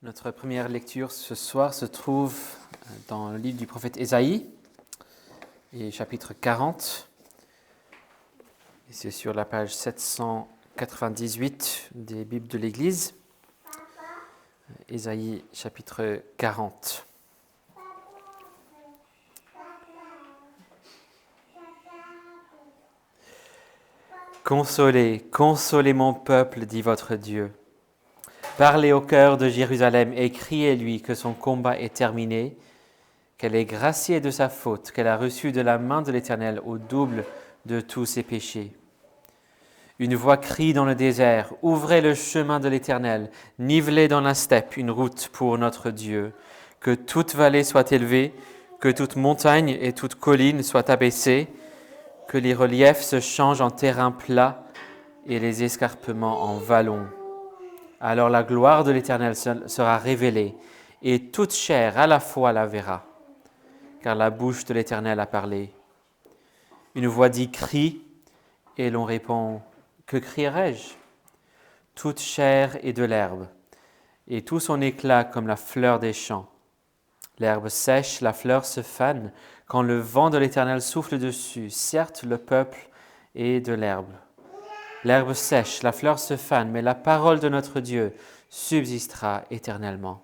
Notre première lecture ce soir se trouve dans le livre du prophète Ésaïe, et chapitre 40. Et c'est sur la page 798 des Bibles de l'Église. Ésaïe, chapitre 40. Consolez, consolez mon peuple, dit votre Dieu. Parlez au cœur de Jérusalem et criez-lui que son combat est terminé, qu'elle est graciée de sa faute, qu'elle a reçu de la main de l'Éternel au double de tous ses péchés. Une voix crie dans le désert, « Ouvrez le chemin de l'Éternel, nivelez dans la steppe une route pour notre Dieu. Que toute vallée soit élevée, que toute montagne et toute colline soient abaissées, que les reliefs se changent en terrain plat et les escarpements en vallons. Alors la gloire de l'Éternel sera révélée, et toute chair à la fois la verra, car la bouche de l'Éternel a parlé. » Une voix dit « Crie », et l'on répond « Que crierai-je » ? Toute chair est de l'herbe, et tout son éclat comme la fleur des champs. L'herbe sèche, la fleur se fane, quand le vent de l'Éternel souffle dessus. Certes, le peuple est de l'herbe. L'herbe sèche, la fleur se fane, mais la parole de notre Dieu subsistera éternellement.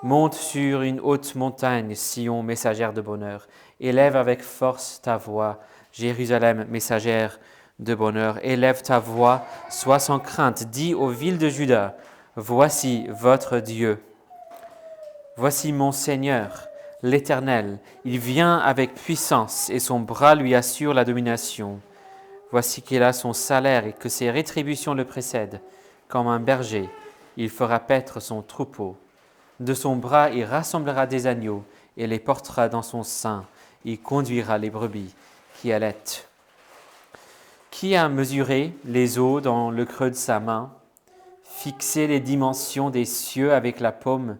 Monte sur une haute montagne, Sion, messagère de bonheur. Élève avec force ta voix, Jérusalem, messagère de bonheur. Élève ta voix, sois sans crainte. Dis aux villes de Juda, voici votre Dieu. Voici mon Seigneur, l'Éternel. Il vient avec puissance et son bras lui assure la domination. Voici qu'il a son salaire et que ses rétributions le précèdent. Comme un berger, il fera paître son troupeau. De son bras, il rassemblera des agneaux et les portera dans son sein. Il conduira les brebis qui allaitent. Qui a mesuré les eaux dans le creux de sa main, fixé les dimensions des cieux avec la paume,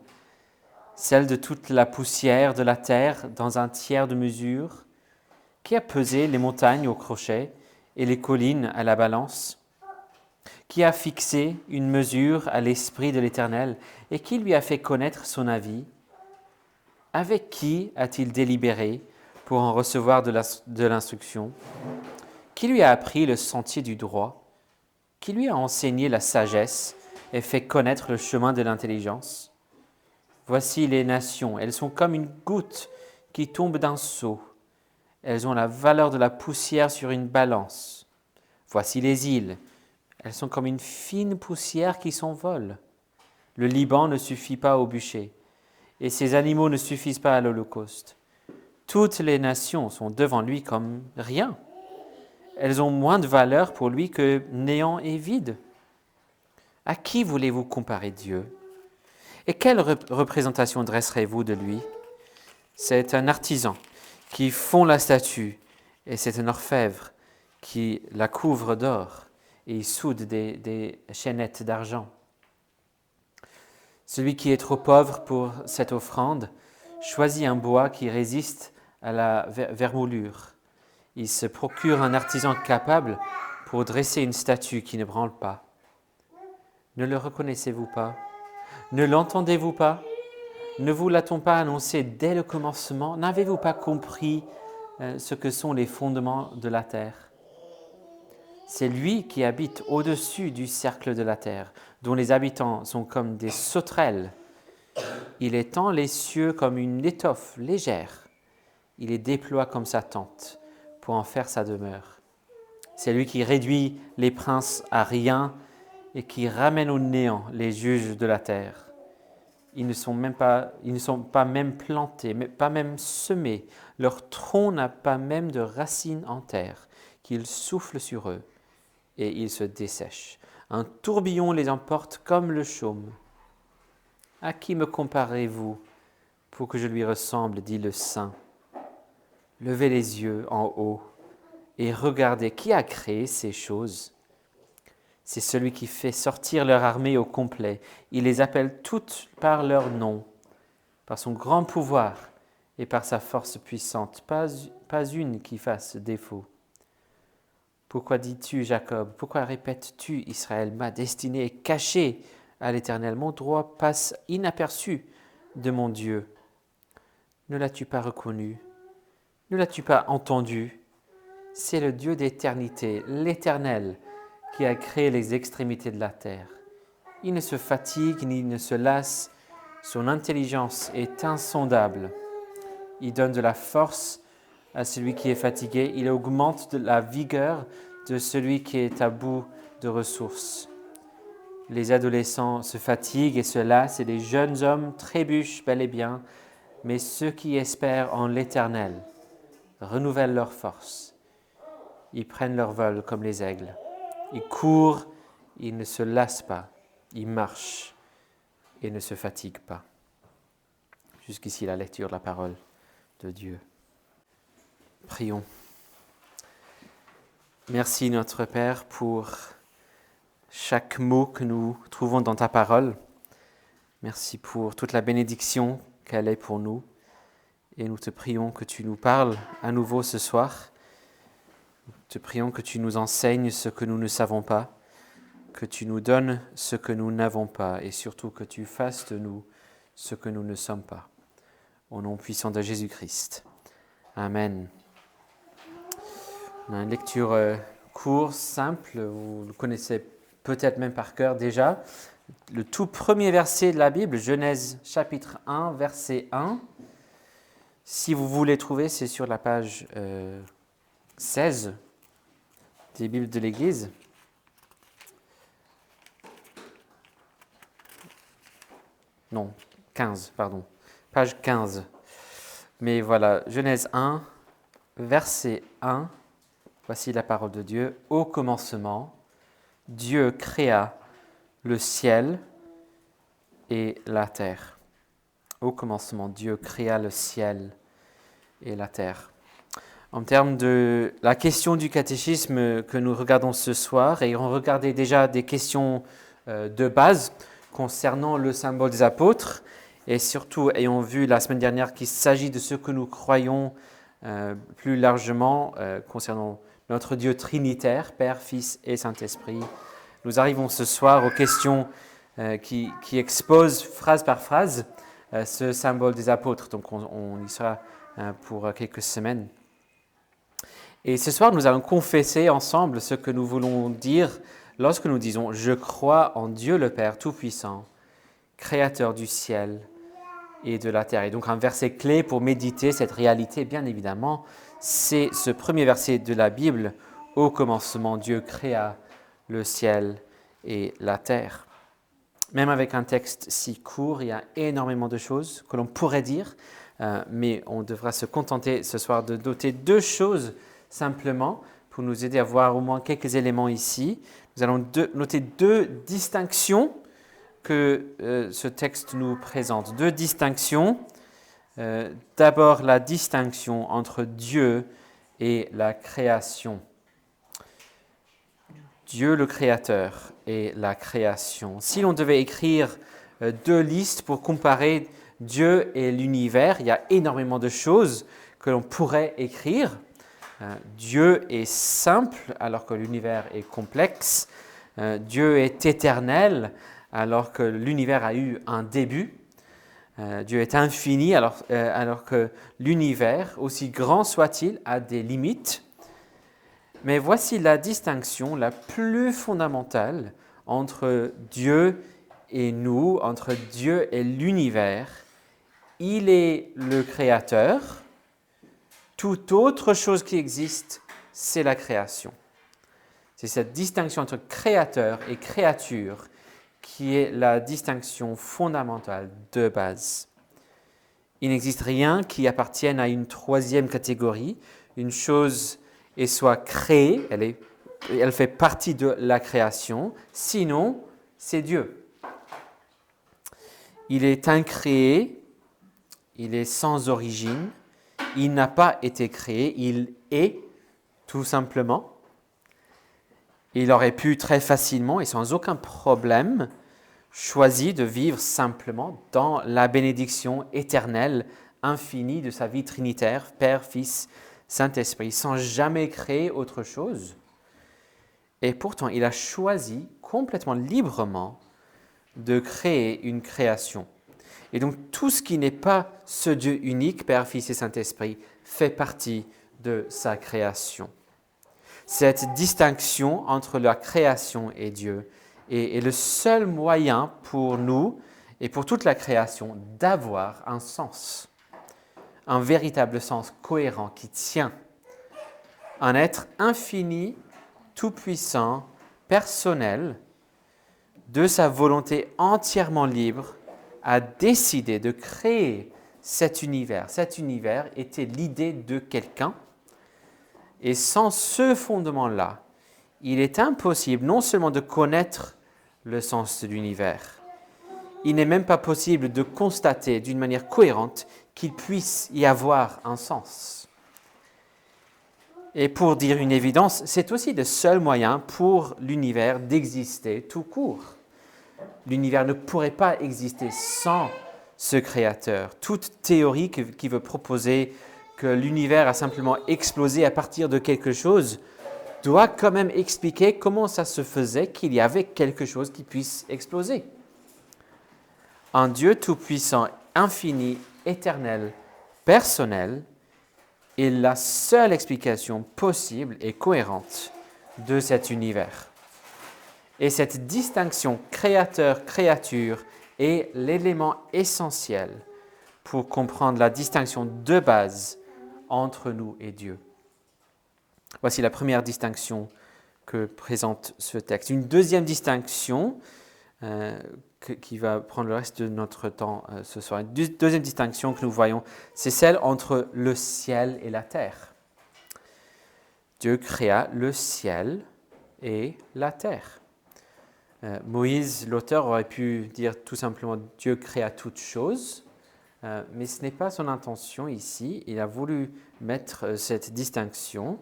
celle de toute la poussière de la terre dans un tiers de mesure? Qui a pesé les montagnes au crochet et les collines à la balance? Qui a fixé une mesure à l'Esprit de l'Éternel et qui lui a fait connaître son avis? Avec qui a-t-il délibéré pour en recevoir de l'instruction? Qui lui a appris le sentier du droit? Qui lui a enseigné la sagesse et fait connaître le chemin de l'intelligence? Voici les nations, elles sont comme une goutte qui tombe d'un seau. Elles ont la valeur de la poussière sur une balance. Voici les îles. Elles sont comme une fine poussière qui s'envole. Le Liban ne suffit pas au bûcher, et ses animaux ne suffisent pas à l'holocauste. Toutes les nations sont devant lui comme rien. Elles ont moins de valeur pour lui que néant et vide. À qui voulez-vous comparer Dieu? Et quelle représentation dresserez-vous de lui? C'est un artisan qui fond la statue, et c'est un orfèvre qui la couvre d'or, et il soude des chaînettes d'argent. Celui qui est trop pauvre pour cette offrande choisit un bois qui résiste à la vermoulure. Il se procure un artisan capable pour dresser une statue qui ne branle pas. Ne le reconnaissez-vous pas? Ne l'entendez-vous pas? Ne vous l'a-t-on pas annoncé dès le commencement? N'avez-vous pas compris ce que sont les fondements de la terre? C'est lui qui habite au-dessus du cercle de la terre, dont les habitants sont comme des sauterelles. Il étend les cieux comme une étoffe légère. Il les déploie comme sa tente pour en faire sa demeure. C'est lui qui réduit les princes à rien et qui ramène au néant les juges de la terre. Ils ne sont pas même plantés, pas même semés. Leur tronc n'a pas même de racines en terre, qu'il souffle sur eux et ils se dessèchent. Un tourbillon les emporte comme le chaume. À qui me comparez-vous pour que je lui ressemble, dit le Saint. Levez les yeux en haut et regardez qui a créé ces choses. C'est celui qui fait sortir leur armée au complet. Il les appelle toutes par leur nom, par son grand pouvoir et par sa force puissante. Pas une qui fasse défaut. Pourquoi dis-tu, Jacob? Pourquoi répètes-tu, Israël? Ma destinée est cachée à l'Éternel. Mon droit passe inaperçu de mon Dieu. Ne l'as-tu pas reconnu? Ne l'as-tu pas entendu? C'est le Dieu d'éternité, l'Éternel, qui a créé les extrémités de la terre. Il ne se fatigue ni ne se lasse. Son intelligence est insondable. Il donne de la force à celui qui est fatigué. Il augmente de la vigueur de celui qui est à bout de ressources. Les adolescents se fatiguent et se lassent, et les jeunes hommes trébuchent bel et bien, mais ceux qui espèrent en l'Éternel renouvellent leur force. Ils prennent leur vol comme les aigles. Ils courent, ils ne se lassent pas. Ils marchent et ne se fatiguent pas. Jusqu'ici, la lecture de la parole de Dieu. Prions. Merci notre Père pour chaque mot que nous trouvons dans ta parole. Merci pour toute la bénédiction qu'elle est pour nous. Et nous te prions que tu nous parles à nouveau ce soir. Nous te prions que tu nous enseignes ce que nous ne savons pas, que tu nous donnes ce que nous n'avons pas et surtout que tu fasses de nous ce que nous ne sommes pas. Au nom puissant de Jésus-Christ. Amen. On a une lecture courte, simple, vous le connaissez peut-être même par cœur déjà. Le tout premier verset de la Bible, Genèse chapitre 1, verset 1. Si vous voulez trouver, c'est sur la page 16 des Bibles de l'Église. Non, 15, pardon. Page 15. Mais voilà, Genèse 1, verset 1. Voici la parole de Dieu. Au commencement, Dieu créa le ciel et la terre. Au commencement, Dieu créa le ciel et la terre. En termes de la question du catéchisme que nous regardons ce soir, et on regardait déjà des questions de base concernant le symbole des apôtres, et surtout ayant vu la semaine dernière qu'il s'agit de ce que nous croyons plus largement concernant notre Dieu trinitaire, Père, Fils et Saint-Esprit. Nous arrivons ce soir aux questions qui exposent phrase par phrase ce symbole des apôtres. Donc on y sera pour quelques semaines. Et ce soir, nous allons confesser ensemble ce que nous voulons dire lorsque nous disons « Je crois en Dieu le Père Tout-Puissant, Créateur du ciel et de la terre ». Et donc un verset clé pour méditer cette réalité, bien évidemment, c'est ce premier verset de la Bible. « Au commencement, Dieu créa le ciel et la terre ». Même avec un texte si court, il y a énormément de choses que l'on pourrait dire, mais on devra se contenter ce soir de noter deux choses simplement pour nous aider à voir au moins quelques éléments ici. Nous allons noter deux distinctions que ce texte nous présente. Deux distinctions. D'abord, la distinction entre Dieu et la création. Dieu le Créateur et la création. Si l'on devait écrire deux listes pour comparer Dieu et l'univers, il y a énormément de choses que l'on pourrait écrire. Dieu est simple alors que l'univers est complexe. Dieu est éternel alors que l'univers a eu un début. Dieu est infini alors que l'univers, aussi grand soit-il, a des limites. Mais voici la distinction la plus fondamentale entre Dieu et nous, entre Dieu et l'univers. Il est le Créateur. Toute autre chose qui existe, c'est la création. C'est cette distinction entre Créateur et créature qui est la distinction fondamentale de base. Il n'existe rien qui appartienne à une troisième catégorie. Une chose est soit créée, elle fait partie de la création, sinon c'est Dieu. Il est incréé, il est sans origine, il n'a pas été créé, il est tout simplement. Il aurait pu très facilement et sans aucun problème choisir de vivre simplement dans la bénédiction éternelle, infinie de sa vie trinitaire, Père, Fils, Saint-Esprit, sans jamais créer autre chose. Et pourtant, il a choisi complètement librement de créer une création. Et donc tout ce qui n'est pas ce Dieu unique, Père, Fils et Saint-Esprit, fait partie de sa création. Cette distinction entre la création et Dieu est le seul moyen pour nous et pour toute la création d'avoir un sens, un véritable sens cohérent qui tient. Un être infini, tout-puissant, personnel, de sa volonté entièrement libre, a décidé de créer cet univers. Cet univers était l'idée de quelqu'un. Et sans ce fondement-là, il est impossible non seulement de connaître le sens de l'univers, il n'est même pas possible de constater d'une manière cohérente qu'il puisse y avoir un sens. Et pour dire une évidence, c'est aussi le seul moyen pour l'univers d'exister tout court. L'univers ne pourrait pas exister sans ce créateur. Toute théorie qui veut proposer que l'univers a simplement explosé à partir de quelque chose doit quand même expliquer comment ça se faisait qu'il y avait quelque chose qui puisse exploser. Un Dieu tout-puissant, infini, éternel, personnel est la seule explication possible et cohérente de cet univers. Et cette distinction créateur-créature est l'élément essentiel pour comprendre la distinction de base entre nous et Dieu. Voici la première distinction que présente ce texte. Une deuxième distinction qui va prendre le reste de notre temps ce soir. Une deuxième distinction que nous voyons, c'est celle entre le ciel et la terre. Dieu créa le ciel et la terre. Moïse, l'auteur, aurait pu dire tout simplement « Dieu créa toutes choses », mais ce n'est pas son intention ici. Il a voulu mettre cette distinction.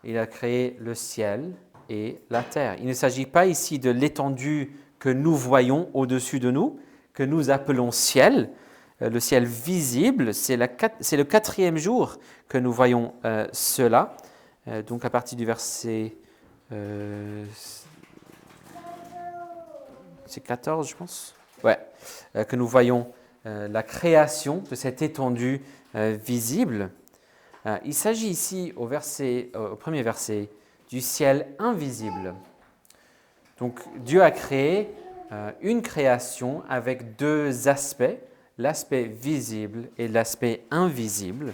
Il a créé le ciel et la terre. Il ne s'agit pas ici de l'étendue que nous voyons au-dessus de nous, que nous appelons ciel. Le ciel visible, c'est le 4e jour que nous voyons cela. Donc à partir du verset... c'est 14, je pense. Ouais, que nous voyons la création de cette étendue visible. Il s'agit ici, au premier verset, du ciel invisible. Donc Dieu a créé une création avec deux aspects, l'aspect visible et l'aspect invisible.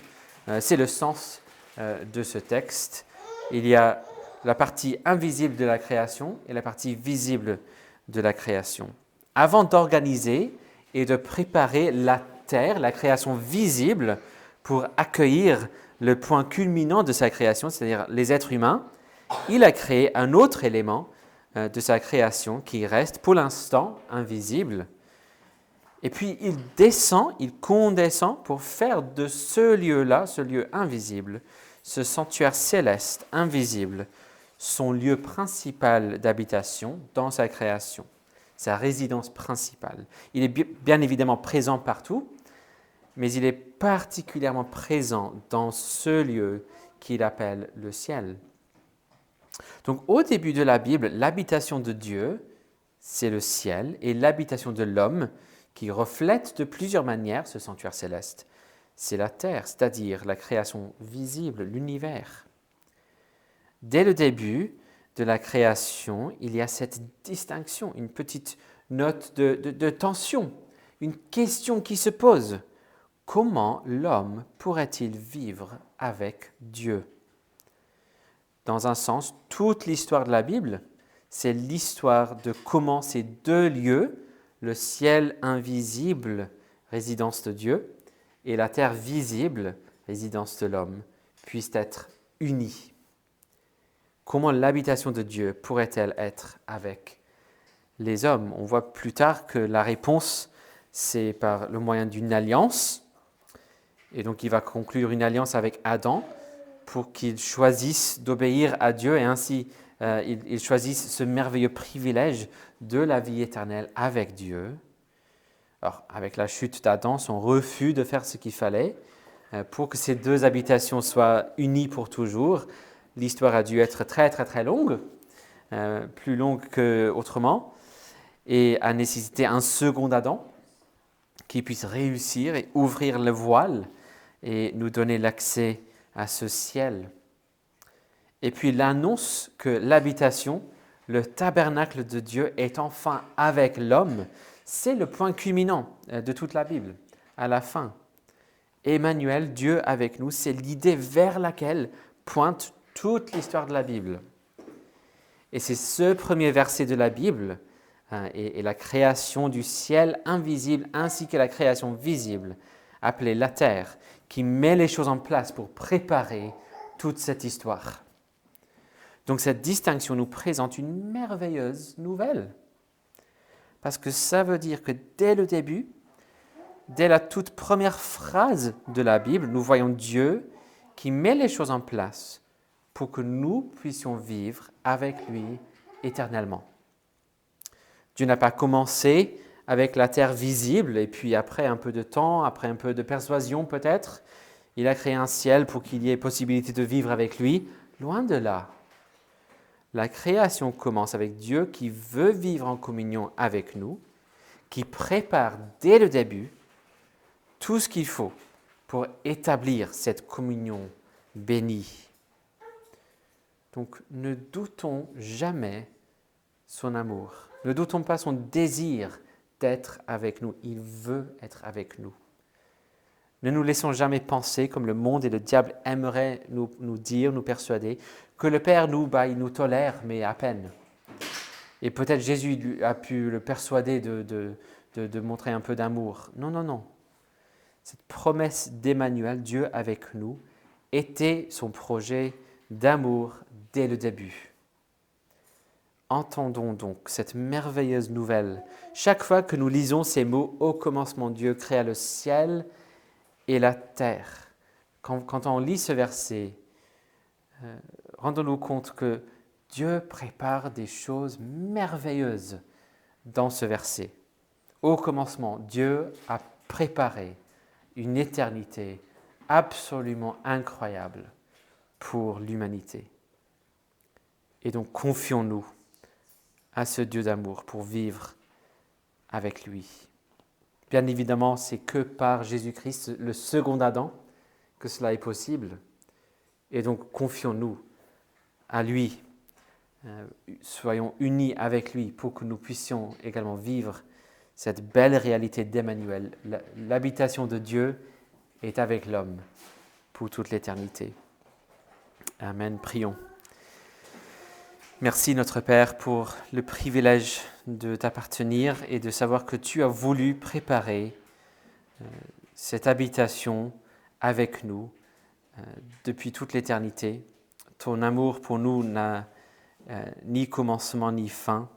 C'est le sens de ce texte. Il y a la partie invisible de la création et la partie visible de la création. Avant d'organiser et de préparer la terre, la création visible, pour accueillir le point culminant de sa création, c'est-à-dire les êtres humains, il a créé un autre élément de sa création qui reste pour l'instant invisible. Et puis il condescend pour faire de ce lieu-là, ce lieu invisible, ce sanctuaire céleste invisible, son lieu principal d'habitation dans sa création, sa résidence principale. Il est bien évidemment présent partout, mais il est particulièrement présent dans ce lieu qu'il appelle le ciel. Donc au début de la Bible, l'habitation de Dieu, c'est le ciel, et l'habitation de l'homme, qui reflète de plusieurs manières ce sanctuaire céleste, c'est la terre, c'est-à-dire la création visible, l'univers. Dès le début de la création, il y a cette distinction, une petite note de tension, une question qui se pose. Comment l'homme pourrait-il vivre avec Dieu ? Dans un sens, toute l'histoire de la Bible, c'est l'histoire de comment ces deux lieux, le ciel invisible, résidence de Dieu, et la terre visible, résidence de l'homme, puissent être unis. Comment l'habitation de Dieu pourrait-elle être avec les hommes ? On voit plus tard que la réponse, c'est par le moyen d'une alliance. Et donc il va conclure une alliance avec Adam pour qu'il choisisse d'obéir à Dieu et ainsi il choisisse ce merveilleux privilège de la vie éternelle avec Dieu. Alors avec la chute d'Adam, son refus de faire ce qu'il fallait, pour que ces deux habitations soient unies pour toujours, l'histoire a dû être très très très longue, plus longue qu'autrement. et a nécessité un second Adam qui puisse réussir et ouvrir le voile et nous donner l'accès à ce ciel. Et puis l'annonce que l'habitation, le tabernacle de Dieu est enfin avec l'homme, c'est le point culminant de toute la Bible, à la fin. Emmanuel, Dieu avec nous, c'est l'idée vers laquelle pointe toute l'histoire de la Bible. Et c'est ce premier verset de la Bible et la création du ciel invisible ainsi que la création visible, appelée la terre, qui met les choses en place pour préparer toute cette histoire. Donc cette distinction nous présente une merveilleuse nouvelle. Parce que ça veut dire que dès le début, dès la toute première phrase de la Bible, nous voyons Dieu qui met les choses en place pour que nous puissions vivre avec lui éternellement. Dieu n'a pas commencé avec la terre visible et puis après un peu de temps, après un peu de persuasion peut-être, il a créé un ciel pour qu'il y ait possibilité de vivre avec lui. Loin de là. La création commence avec Dieu qui veut vivre en communion avec nous, qui prépare dès le début tout ce qu'il faut pour établir cette communion bénie. Donc ne doutons jamais son amour. Ne doutons pas son désir d'être avec nous. Il veut être avec nous. Ne nous laissons jamais penser, comme le monde et le diable aimeraient nous dire, nous persuader, que le Père il nous tolère, mais à peine. Et peut-être Jésus a pu le persuader de montrer un peu d'amour. Non, non, non. Cette promesse d'Emmanuel, Dieu avec nous, était son projet d'amour dès le début. Entendons donc cette merveilleuse nouvelle. Chaque fois que nous lisons ces mots, « Au commencement, Dieu créa le ciel et la terre ». Quand on lit ce verset, rendons-nous compte que Dieu prépare des choses merveilleuses dans ce verset. Au commencement, Dieu a préparé une éternité absolument incroyable pour l'humanité. Et donc confions-nous à ce Dieu d'amour pour vivre avec lui. Bien évidemment, c'est que par Jésus-Christ, le second Adam, que cela est possible. Et donc confions-nous à lui. Soyons unis avec lui pour que nous puissions également vivre cette belle réalité d'Emmanuel. L'habitation de Dieu est avec l'homme pour toute l'éternité. Amen. Prions. Merci notre Père pour le privilège de t'appartenir et de savoir que tu as voulu préparer cette habitation avec nous depuis toute l'éternité. Ton amour pour nous n'a ni commencement ni fin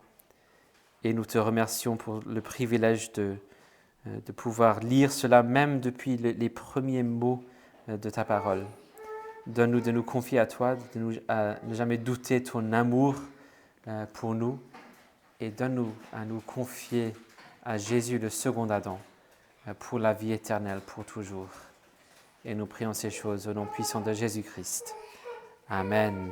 et nous te remercions pour le privilège de pouvoir lire cela même depuis les premiers mots de ta parole. Donne-nous de nous confier à toi, de ne jamais douter ton amour pour nous et donne-nous à nous confier à Jésus, le second Adam, pour la vie éternelle, pour toujours. Et nous prions ces choses au nom puissant de Jésus-Christ. Amen.